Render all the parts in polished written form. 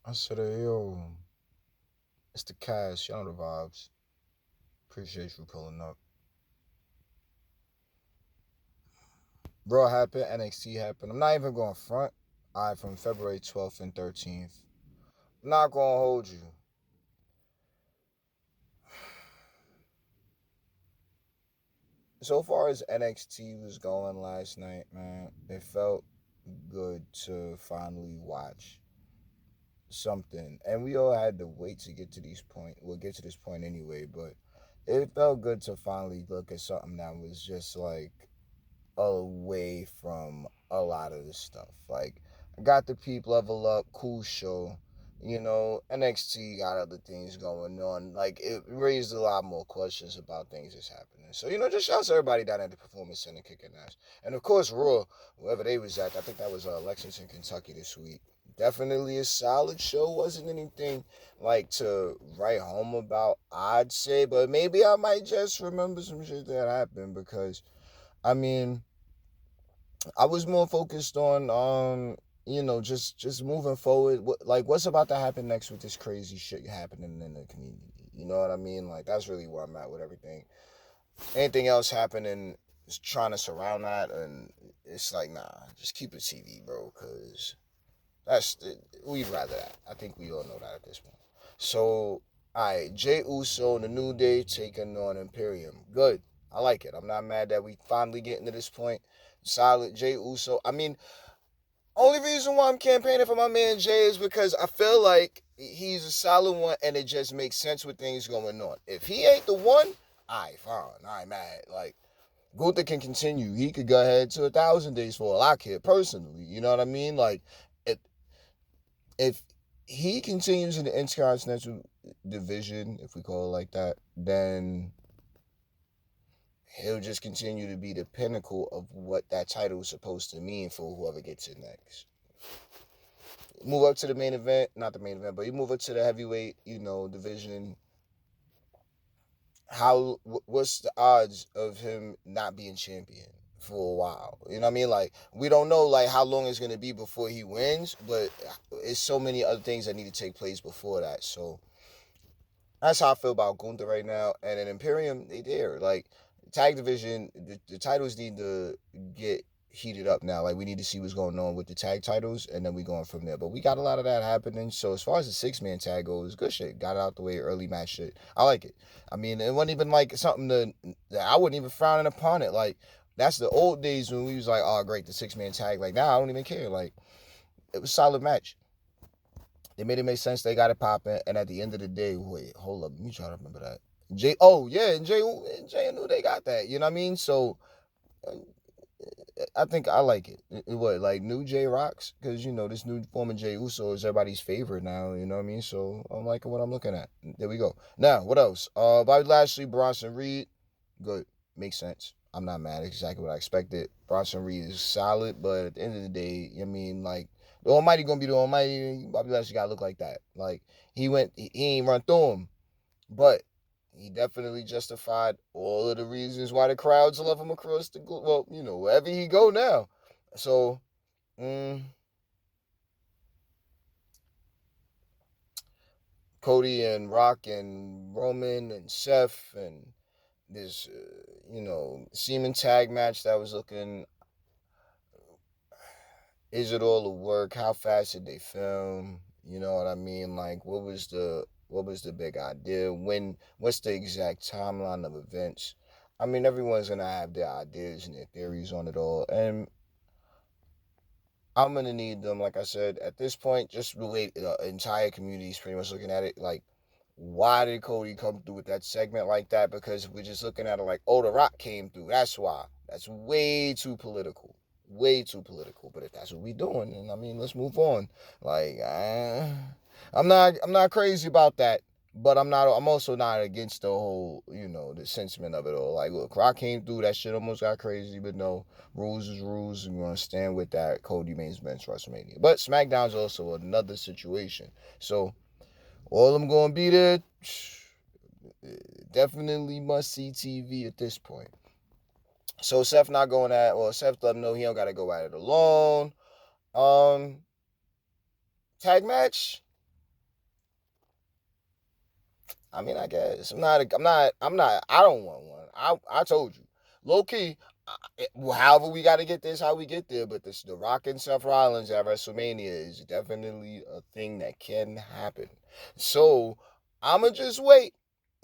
I said, hey, yo, it's the cast. Y'all know the vibes. Appreciate you pulling up. Raw happened, NXT happened. I'm not even going front. I from February 12th and 13th. I'm not going to hold you. So far as NXT was going last night, man, it felt good to finally watch something. And we all had to wait to get to these point. We'll get to this point anyway, but it felt good to finally look at something that was just like away from a lot of this stuff. Like, I got the peep level up, cool show. NXT got other things going on. Like, it raised a lot more questions about things that's happening. So, just shouts to everybody down at the Performance Center kicking ass. And of course, Raw, wherever they was at, I think that was Lexington, Kentucky this week. Definitely a solid show. Wasn't anything like to write home about, I'd say, but maybe I might just remember some shit that happened because, I mean, I was more focused on just moving forward. What's about to happen next with this crazy shit happening in the community? You know what I mean? Like, that's really where I'm at with everything. Anything else happening is trying to surround that, and it's like, nah, just keep it TV, bro, because we'd rather that. I think we all know that at this point. So, alright, Jay Uso and the New Day taking on Imperium. Good. I like it. I'm not mad that we finally getting to this point. Solid Jay Uso. I mean, only reason why I'm campaigning for my man Jay is because I feel like he's a solid one and it just makes sense with things going on. If he ain't the one, I fine. I ain't mad. Like, Gunther can continue. He could go ahead to 1,000 days for all I care personally. You know what I mean? Like, if, if he continues in the Intercontinental division, if we call it like that, then he'll just continue to be the pinnacle of what that title is supposed to mean for whoever gets it next. Move up to the main event, not the main event, but you move up to the heavyweight, division. What's the odds of him not being champion for a while? You know what I mean? Like, we don't know like how long it's gonna be before he wins, but it's so many other things that need to take place before that. So that's how I feel about Gunther right now. And in Imperium, they there. Like, tag division, the titles need to get heated up now. Like, we need to see what's going on with the tag titles, and then we going from there. But we got a lot of that happening. So as far as the 6-man tag goes, good shit. Got it out the way early match shit. I like it. I mean, it wasn't even like something that I wouldn't even frowning upon it. Like, that's the old days when we was like, oh great, the 6-man tag. Like, now I don't even care. Like, it was a solid match. They made it make sense. They got it popping. And at the end of the day, wait, hold up. Let me try to remember that. Oh yeah, and Jay knew they got that. You know what I mean? So uh, I think I like it. What, like, new Jay rocks? Because this new form of Jay Uso is everybody's favorite now. You know what I mean? So I'm liking what I'm looking at. There we go. Now what else? Bobby Lashley, Bronson Reed, good. Makes sense. I'm not mad. Exactly what I expected. Bronson Reed is solid, but at the end of the day, I mean, like, the Almighty gonna be the Almighty. Bobby Lashley gotta look like that. Like, he ain't run through him, but he definitely justified all of the reasons why the crowds love him across the globe. Well, wherever he go now. So, mm, Cody and Rock and Roman and Seth and this, Seaman tag match that was looking. Is it all the work? How fast did they film? You know what I mean? Like, what was the big idea? What's the exact timeline of events? I mean, everyone's gonna have their ideas and their theories on it all, and I'm gonna need them. Like I said, at this point, just the way the entire community is pretty much looking at it. Like, why did Cody come through with that segment like that? Because we're just looking at it like, oh, The Rock came through. That's why. That's way too political. Way too political. But if that's what we doing, then I mean, let's move on. Like, I'm not crazy about that. But I'm also not against the whole, the sentiment of it all. Like, look, Rock came through, that shit almost got crazy, but no, rules is rules, and we're gonna stand with that. Cody main event WrestleMania. But SmackDown's also another situation. So all I'm gonna be there, definitely must see TV at this point. So Seth not going at, well, Seth let him know he don't gotta go at it alone. Um, Tag match. I mean, I guess I'm not. I'm not. I'm not. I don't want one. I told you, low key. However, we got to get this, how we get there. But this, the Rock and Seth Rollins at WrestleMania is definitely a thing that can happen. So I'ma just wait.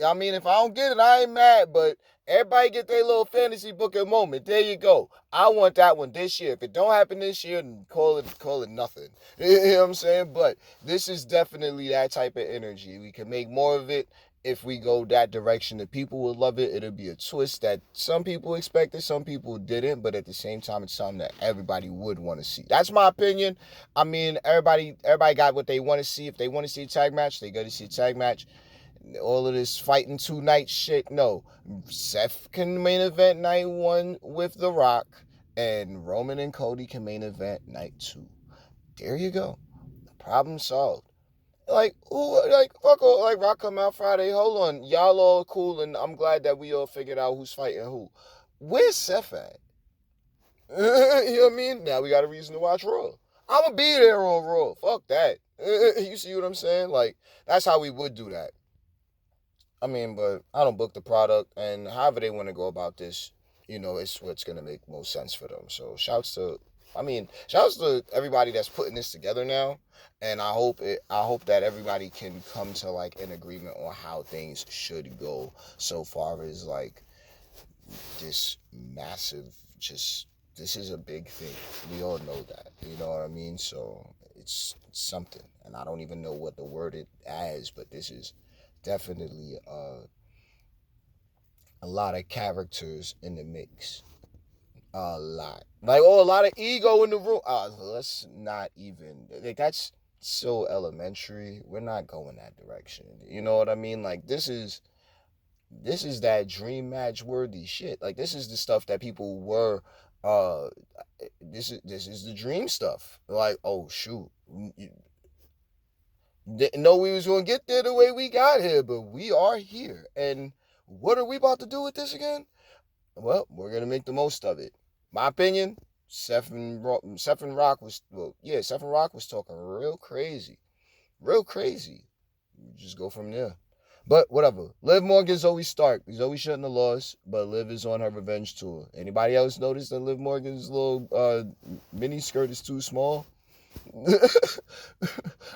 I mean, if I don't get it, I ain't mad. But everybody get their little fantasy booking moment. There you go. I want that one this year. If it don't happen this year, then call it nothing. You know what I'm saying? But this is definitely that type of energy. We can make more of it if we go that direction. The people will love it. It'll be a twist that some people expected, some people didn't, but at the same time, it's something that everybody would want to see. That's my opinion. I mean, everybody got what they want to see. If they want to see a tag match, they go to see a tag match. All of this fighting 2 night shit, no. Seth can main event night 1 with The Rock, and Roman and Cody can main event night 2. There you go. Problem solved. Like, who, like, fuck all, like, Rock come out Friday. Hold on. Y'all all cool, and I'm glad that we all figured out who's fighting who. Where's Seth at? You know what I mean? Now we got a reason to watch Raw. I'm going to be there on Raw. Fuck that. You see what I'm saying? Like, that's how we would do that. I mean, but I don't book the product, and however they want to go about this, it's what's gonna make most sense for them. So shouts to everybody that's putting this together now, and I hope that everybody can come to like an agreement on how things should go. So far as like this massive, just this is a big thing. We all know that, you know what I mean? So it's something, and I don't even know what the word it as, but this is definitely a lot of characters in the mix. A lot. Like, oh, a lot of ego in the room. Let's not even. Like, that's so elementary. We're not going that direction. You know what I mean? Like, this is that dream match worthy shit. Like, this is the stuff that people were. This is the dream stuff. Like, oh shoot, didn't know we was gonna get there the way we got here, but we are here. And what are we about to do with this again? Well, we're gonna make the most of it. My opinion, Seth and Rock was Seth and Rock was talking real crazy. Just go from there. But whatever. Liv Morgan, Zoe Stark. Zoe shouldn't have lost, but Liv is on her revenge tour. Anybody else notice that Liv Morgan's little mini skirt is too small?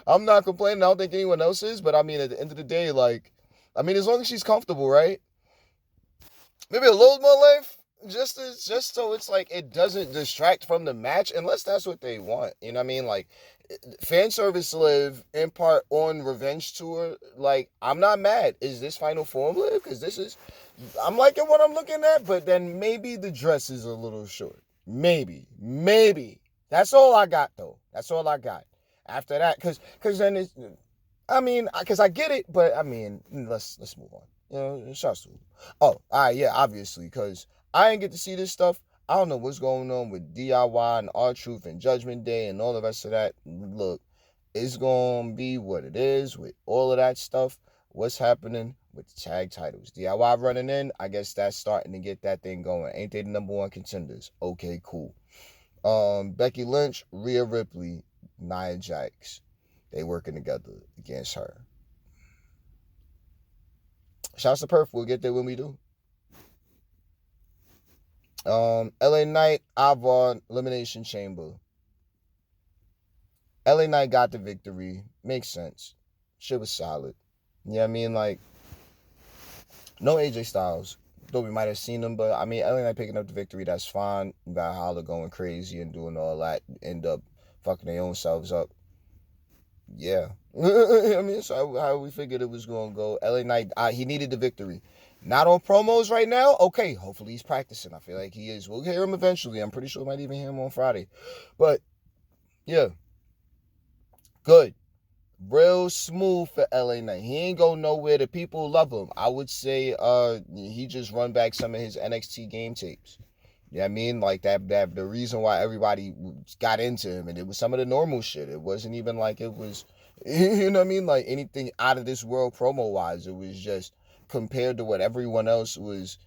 I'm not complaining. I don't think anyone else is, but I mean, at the end of the day, like, I mean, as long as she's comfortable, right? Maybe a little more length, just so it's like it doesn't distract from the match, unless that's what they want. You know what I mean? Like, fan service Liv in part on Revenge Tour. Like, I'm not mad. Is this Final Form Liv? Because I'm liking what I'm looking at, but then maybe the dress is a little short. Maybe. That's all I got though. That's all I got. After that, because then it's, I mean, because I get it, but I mean, let's move on. Shouts to. Oh, all right, yeah, obviously, because I didn't get to see this stuff. I don't know what's going on with DIY and R-Truth and Judgment Day and all the rest of that. Look, it's gonna be what it is with all of that stuff. What's happening with the tag titles? DIY running in. I guess that's starting to get that thing going. Ain't they the number one contenders? Okay, cool. Becky Lynch, Rhea Ripley, Nia Jax. They working together against her. Shouts to Perf. We'll get there when we do. LA Knight, Avon, Elimination Chamber. LA Knight got the victory. Makes sense. Shit was solid. You know what I mean? Like, no AJ Styles. Though we might have seen him, but I mean, LA Knight picking up the victory, that's fine. Valhalla going crazy and doing all that, end up fucking their own selves up. Yeah. I mean, so how we figured it was going to go. LA Knight, he needed the victory. Not on promos right now. Okay, hopefully he's practicing. I feel like he is. We'll hear him eventually. I'm pretty sure we might even hear him on Friday. But, yeah. Good. Real smooth for LA Knight. He ain't go nowhere. The people love him. I would say he just run back some of his NXT game tapes. You know what I mean? Like that the reason why everybody got into him, and it was some of the normal shit. It wasn't even like it was, you know what I mean? Like anything out of this world promo wise. It was just compared to what everyone else was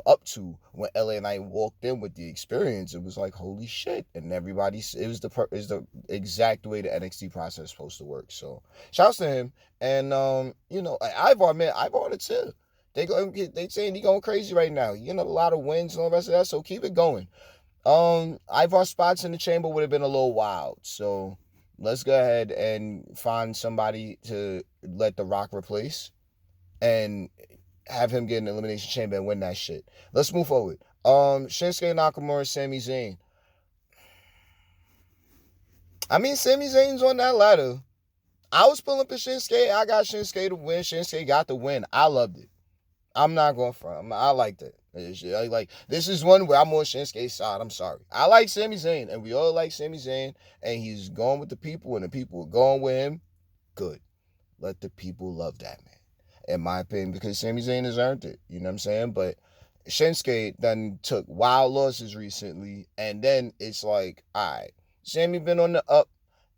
up to when LA Knight walked in with the experience. It was like, holy shit. And everybody, it was the exact way the NXT process is supposed to work. So shouts to him. And, Ivar, man, Ivar on it too. They saying he going crazy right now. A lot of wins and all the rest of that. So keep it going. Ivar's spots in the chamber would have been a little wild. So let's go ahead and find somebody to let The Rock replace and have him get an elimination chamber and win that shit. Let's move forward. Shinsuke Nakamura, Sami Zayn. I mean, Sami Zayn's on that ladder. I was pulling for Shinsuke. I got Shinsuke to win. Shinsuke got the win. I loved it. I'm not going front. I liked it. Like, this is one where I'm on Shinsuke's side. I'm sorry. I like Sami Zayn, and we all like Sami Zayn, and he's going with the people, and the people are going with him. Good. Let the people love that, man. In my opinion, because Sami Zayn has earned it. You know what I'm saying? But Shinsuke then took wild losses recently, and then it's like, all right, Sami been on the up.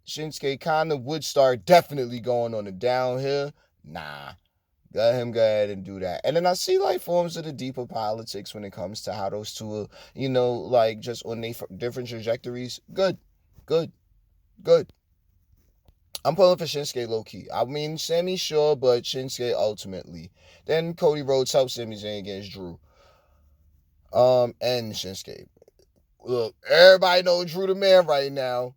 Shinsuke kind of would start definitely going on the downhill. Nah. Let him go ahead and do that. And then I see like forms of the deeper politics when it comes to how those two are, like just on their different trajectories. Good. I'm pulling for Shinsuke low-key. I mean, Sami, sure, but Shinsuke ultimately. Then Cody Rhodes helps Sami Zayn against Drew. And Shinsuke. Look, everybody knows Drew the man right now.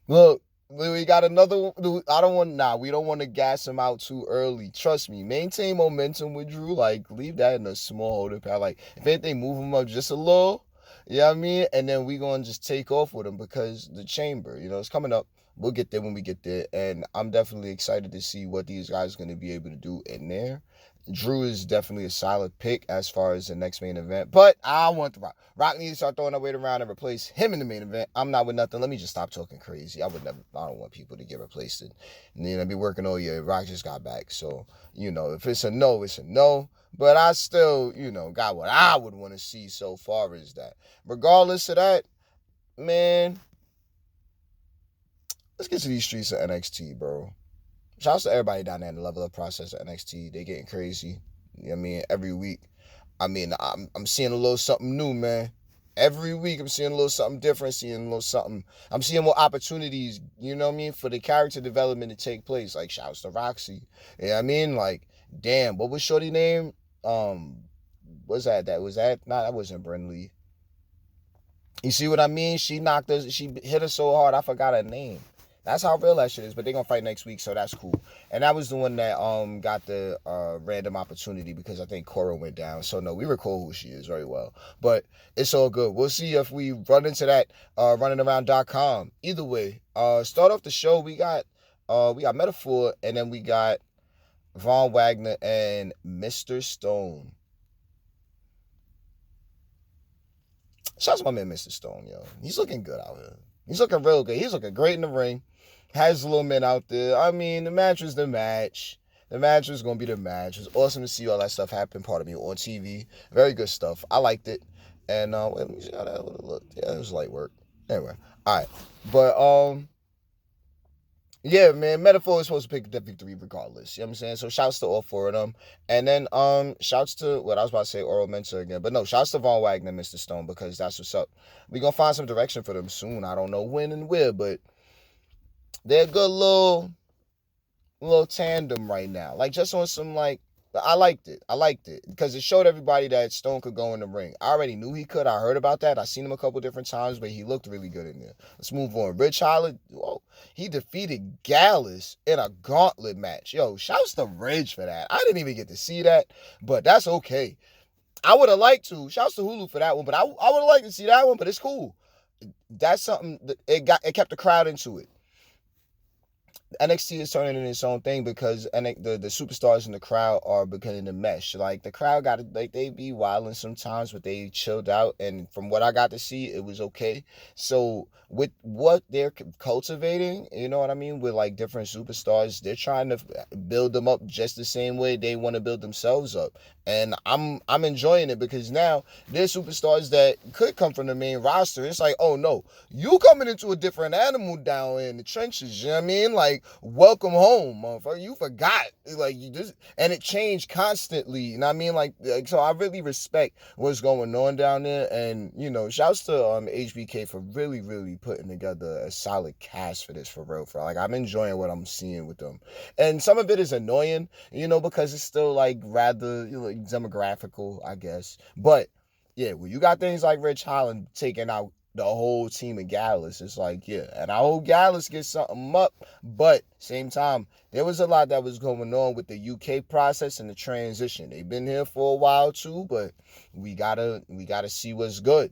Look, we got another. We don't want to gas him out too early. Trust me, maintain momentum with Drew. Like, leave that in a small holding pattern. Like, if anything, move him up just a little. You know what I mean? And then we going to just take off with him because the chamber, it's coming up. We'll get there when we get there. And I'm definitely excited to see what these guys are going to be able to do in there. Drew is definitely a solid pick as far as the next main event. But I want The Rock. Rock needs to start throwing that weight around and replace him in the main event. I'm not with nothing. Let me just stop talking crazy. I don't want people to get replaced and be working all year. Rock just got back. So, if it's a no, it's a no. But I still, got what I would want to see so far is that. Regardless of that, man, let's get to these streets of NXT, bro. Shouts to everybody down there in the level up process at NXT. They getting crazy. You know what I mean? Every week. I mean, I'm seeing a little something new, man. Every week I'm seeing a little something different, seeing a little something. I'm seeing more opportunities, you know what I mean, for the character development to take place. Like, shouts to Roxy. You know what I mean? Like, damn, what was Shorty name? What's that? That wasn't Brinley. You see what I mean? She hit her so hard, I forgot her name. That's how real that shit is. But they're going to fight next week, so that's cool. And that was the one that got the random opportunity because I think Cora went down. So, no, we recall who she is very well. But it's all good. We'll see if we run into that runningaround.com. Either way, start off the show. We got Metaphor, and then we got Von Wagner and Mr. Stone. Shout out to my man, Mr. Stone, yo. He's looking good out here. He's looking real good. He's looking great in the ring. Has little men out there. I mean, the match was the match. The match was going to be the match. It was awesome to see all that stuff happen, on TV. Very good stuff. I liked it. And, let me see how that would have looked. Yeah, it was light work. Anyway, all right. But, yeah, man, Metaphor is supposed to pick the victory regardless. You know what I'm saying? So shouts to all four of them. And then shouts to, what I was about to say, Oral Mentor again. But no, shouts to Von Wagner and Mr. Stone because that's what's up. We're going to find some direction for them soon. I don't know when and where, but they're a good little tandem right now. Like, just on some, like, I liked it because it showed everybody that Stone could go in the ring. I already knew he could. I heard about that. I seen him a couple different times, but he looked really good in there. Let's move on. Rich Holland, he defeated Gallus in a gauntlet match. Yo, shouts to Ridge for that. I didn't even get to see that, but that's okay. I would have liked to. Shouts to Hulu for that one, but I would have liked to see that one, but it's cool. That's something that it kept the crowd into it. NXT is turning into its own thing because the superstars in the crowd are beginning to mesh. Like, the crowd they be wilding sometimes, but they chilled out. And from what I got to see, it was okay. So with what they're cultivating, you know what I mean, with like different superstars, they're trying to build them up just the same way they want to build themselves up. And I'm enjoying it because now there's superstars that could come from the main roster. It's like, oh no, you coming into a different animal down in the trenches. You know what I mean? Like, welcome home, motherfucker. You forgot. Like, you just, and it changed constantly. You know what I mean? Like, so I really respect what's going on down there. And, shouts to HBK for really, really putting together a solid cast for this, for real. Like, I'm enjoying what I'm seeing with them. And some of it is annoying, because it's still like rather demographical, I guess. But yeah, when you got things like Rich Holland taking out the whole team of Gallus, it's like, yeah, and I hope Gallus gets something up, but same time, there was a lot that was going on with the UK process and the transition. They've been here for a while too, but we gotta see what's good.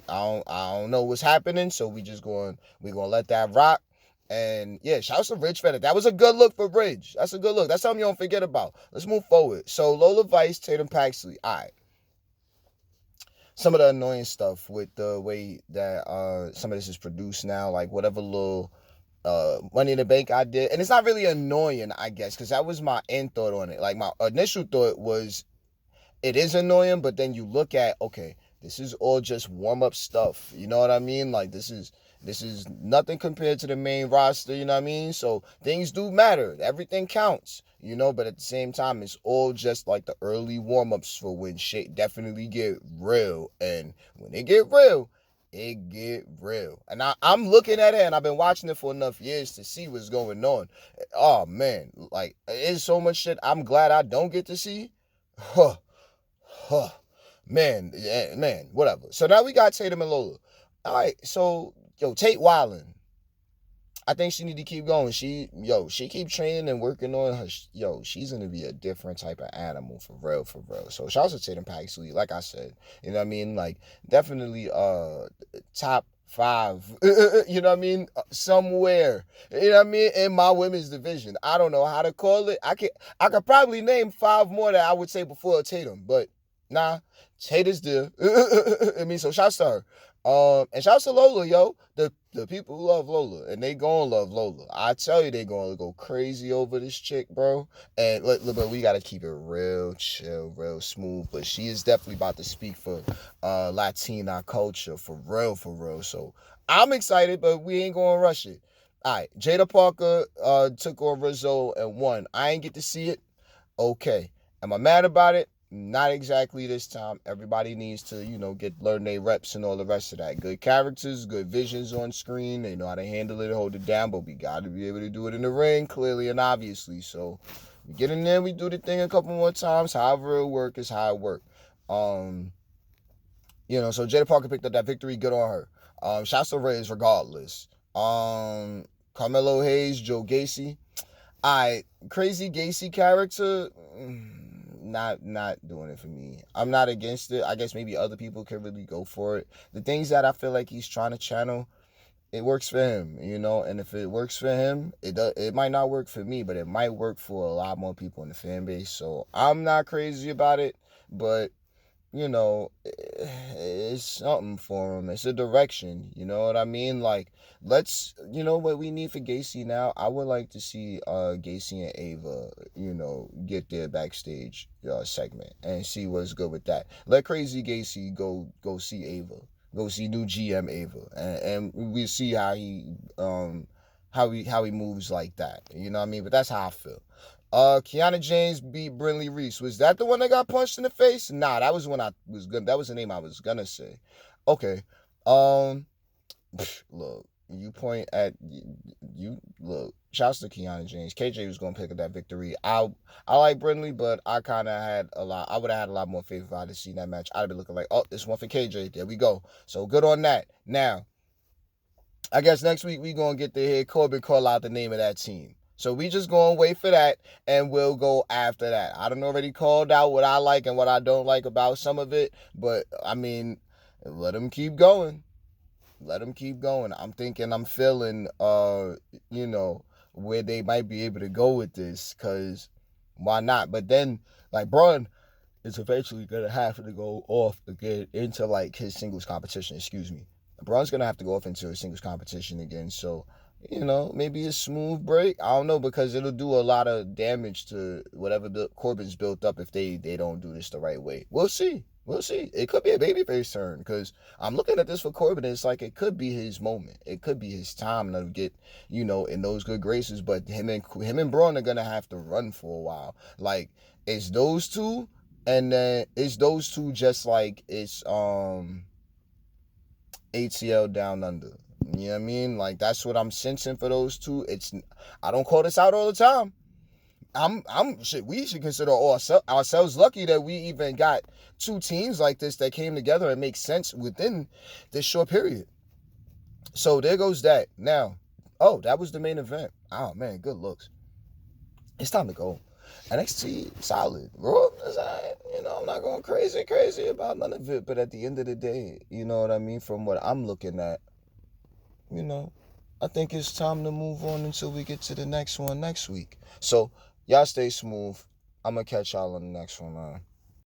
I don't know what's happening, so we gonna let that rock. And yeah, shouts to Ridge Feder. That was a good look for Ridge. That's a good look. That's something you don't forget about. Let's move forward. So Lola Vice, Tatum Paxley. All right. Some of the annoying stuff with the way that some of this is produced now, like whatever little Money in the Bank I did. And it's not really annoying, I guess, because that was my end thought on it. Like, my initial thought was it is annoying, but then you look at, okay, this is all just warm-up stuff. You know what I mean? Like, this is nothing compared to the main roster, you know what I mean? So things do matter. Everything counts, but at the same time, it's all just like the early warm-ups for when shit definitely get real. And when it get real, it get real. And I'm looking at it, and I've been watching it for enough years to see what's going on. Oh, man. Like, it's so much shit I'm glad I don't get to see. Huh. Man, yeah, man, whatever. So now we got Tatum and Lola. All right, so Tate wildin'. I think she need to keep going. She keep training and working on her. She's gonna be a different type of animal, for real, for real. So shout out to Tatum Paxley, like I said. You know what I mean? Like, definitely top 5. You know what I mean? Somewhere. You know what I mean? In my women's division. I don't know how to call it. I could probably name 5 more that I would say before Tatum, but nah, Tatum's there. I mean, so shouts to her. And shouts to Lola, yo. The people who love Lola, and they gonna love Lola. I tell you, they gonna go crazy over this chick, bro. And but we gotta keep it real chill, real smooth. But she is definitely about to speak for Latina culture, for real, for real. So I'm excited, but we ain't gonna rush it. All right, Jada Parker took on Rizzo and won. I ain't get to see it. Okay, am I mad about it? Not exactly this time. Everybody needs to, learn their reps and all the rest of that. Good characters, good visions on screen. They know how to handle it, hold it down, but we got to be able to do it in the ring, clearly and obviously. So we get in there, we do the thing a couple more times. However it work is how it work. So Jada Parker picked up that victory. Good on her. Shouts to Reyes regardless. Carmelo Hayes, Joe Gacy. Crazy Gacy character. Not doing it for me. I'm not against it. I guess maybe other people could really go for it. The things that I feel like he's trying to channel, it works for him, and if it works for him, it might not work for me, but it might work for a lot more people in the fan base. So I'm not crazy about it, but it's something for him. It's a direction. You know what I mean? Like, what we need for Gacy now? I would like to see Gacy and Ava, get their backstage segment and see what's good with that. Let Crazy Gacy go see Ava. Go see new GM Ava. And we see how he moves like that. You know what I mean? But that's how I feel. Kiana James beat Brinley Reese. Was that the one that got punched in the face? Nah, that was that was the name I was gonna say. Okay. Look, you point at you look. Shouts to Kiana James. KJ was gonna pick up that victory. I like Brinley, but I would have had a lot more faith if I'd have seen that match. I'd have been looking like, oh, this one for KJ. There we go. So good on that. Now, I guess next week we gonna get to hear Corbin call out the name of that team. So we just gonna wait for that, and we'll go after that. I done already called out what I like and what I don't like about some of it, but I mean, let them keep going. Let them keep going. I'm feeling, where they might be able to go with this, because why not? But then, like, Braun is eventually gonna have to go off again into, like, his singles competition. Excuse me. Braun's gonna have to go off into his singles competition again, so maybe a smooth break. I don't know, because it'll do a lot of damage to whatever the Corbin's built up if they don't do this the right way. We'll see. We'll see. It could be a babyface turn because I'm looking at this for Corbin. It's like it could be his moment. It could be his time to get, in those good graces. But him and Braun are gonna have to run for a while. Like it's those two, and then it's those two just like it's ATL down under. You know what I mean? Like that's what I'm sensing for those two. I don't call this out all the time. We should consider ourselves lucky that we even got two teams like this that came together and make sense within this short period. So there goes that. Now, that was the main event. Oh man, good looks. It's time to go. NXT solid, bro. I'm not going crazy about none of it. But at the end of the day, you know what I mean. From what I'm looking at, I think it's time to move on until we get to the next one next week. So y'all stay smooth. I'm gonna catch y'all on the next one, man.